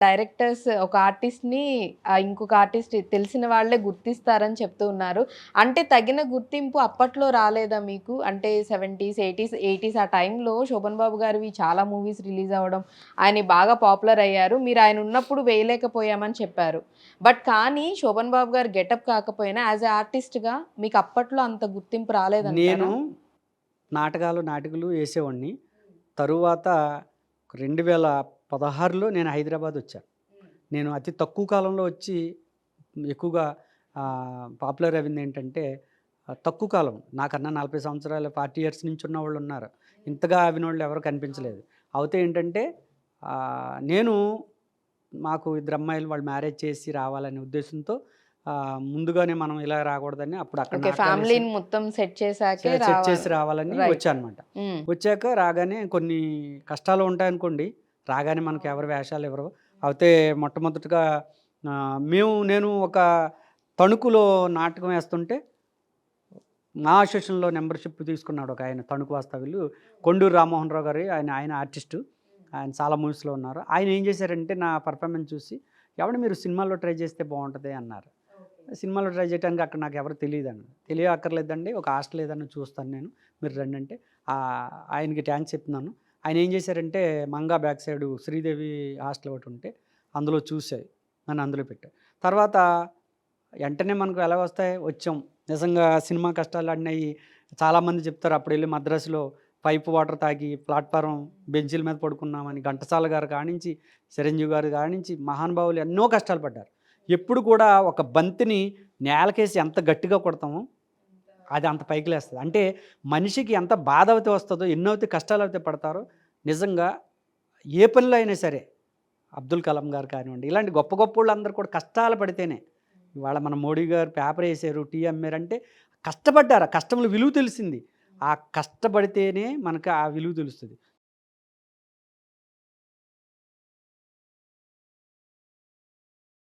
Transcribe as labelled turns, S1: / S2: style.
S1: Directors ఒక ఆర్టిస్ట్‌ని ఇంకొక ఆర్టిస్ట్ తెలిసిన వాళ్ళే గుర్తిస్తారని చెప్తూ ఉన్నారు. అంటే తగిన గుర్తింపు అప్పట్లో రాలేదా మీకు? అంటే 70స్, 80స్ ఆ టైంలో 'శోభన్ బాబు' గారివి చాలా మూవీస్ రిలీజ్ అవ్వడం, ఆయన బాగా పాపులర్ అయ్యారు. మీరు ఆయన ఉన్నప్పుడు వేయలేకపోయామని చెప్పారు. బట్ కానీ 'శోభన్ బాబు' గారు గెటప్ కాకపోయినా యాస్ ఎ ఆర్టిస్ట్‌గా మీకు అప్పట్లో అంత గుర్తింపు
S2: నేను
S1: రాలేదంటారా?
S2: నాటకాలు ఏసేవాడిని. తరువాత 2016లో నేను హైదరాబాదొచ్చా. నేను అతి తక్కువ కాలంలో వచ్చి ఎక్కువగా పాపులర్ అయిందేంటంటే తక్కువ కాలం నాకన్నా 40 సంవత్సరాలు 40 ఇయర్స్ నుంచి ఉన్నవాళ్ళున్నారు. ఇంతగా అవినోళ్ళు ఎవరు కనిపించలేదు. అవుతే ఏంటంటే నేను మాకు ఇద్దరు అమ్మాయిలు వాళ్ళు మ్యారేజ్ చేసి రావాలనే ఉద్దేశంతో ముందుగానే మనం ఇలా రాకూడదని అప్పుడు అక్కడ
S1: ఓకే.
S2: నాటకాలేసాను.
S1: ఫ్యామిలీని మొత్తం సెట్ చేసాకే
S2: సెట్ చేసి
S1: రావాలి.
S2: రావాలని
S1: రైట్.
S2: వచ్చానమాట.
S1: హ్మ్.
S2: వచ్చాక రాగానే కొన్ని కష్టాలు ఉంటాయనుకోండి. రాగానే మనకి ఎవరు వేషాలు ఇవ్వరు. అయితే మొట్టమొదటిగా నేను ఒక తణుకులో నాటకం వేస్తుంటే మా అసోసియేషన్‌లో మెంబర్‌షిప్ తీసుకున్నాడు ఒకాయన తణుకు వాస్తవ్యులు. కొండూరు రామ్మోహన్ రావు గారు ఆయన ఆర్టిస్టు. ఆయన చాలా మూవీస్‌లో ఉన్నారు. ఆయన ఏం చేశారంటే నా పెర్ఫార్మెన్స్ చూసి, "ఏవండీ మీరు సినిమాల్లో ట్రై చేస్తే బావుంటది" అన్నారు. సినిమాలో ట్రై చేయడానికి అక్కడ నాకెవరు తెలీదన్నారు. తెలియక్కర్లేదండి ఒక హాస్టల్ ఏదన్నా చూస్తాను నేను. మీరు రండంటే ఆయనకి థాంక్స్ చెప్తున్నాను. ఆయన ఏం చేశారంటే మంగా బ్యాక్ సైడు శ్రీదేవి హాస్టల్ ఒకటుంటే అందులో చూసాయి. నన్ను అందులో పెట్టారు. తర్వాత వెంటనే మనకు ఎలాగొస్తాయి? వచ్చాం. నిజంగా సినిమా కష్టాలన్నయి చాలామంది చెప్తారు. అప్పుడెళ్ళి మద్రాసులో పైప్ వాటర్ తాగి ప్లాట్‌ఫారం బెంచీల మీద పడుకున్నామని. ఘంటసాల గారు కానించి, చిరంజీవి గారు కానించి మహానుభావులు ఎన్నో కష్టాలు పడ్డారు. ఎప్పుడు కూడా ఒక బంతిని నేలకేసి ఎంత గట్టిగా కొడతామో, అది అంత పైకి లేస్తది. అంటే మనిషికి ఎంత బాధైతే వస్తదో, ఎన్నైతే కష్టాలైతే పడతారో, నిజంగా ఏ పనిలో అయినా సరే, అబ్దుల్ కలాం గారు కానివ్వండి, ఇలాంటి గొప్ప గొప్పోళ్ళందరూ కూడా కష్టాలు పడితేనే, ఇవాళ మన మోడీ గారు పేపరేసారు, టీ అమ్మారంటే కష్టపడ్డారు. ఆ కష్టంలో విలువ తెలిసింది. ఆ కష్టపడితేనే మనకు ఆ విలువ తెలుస్తది.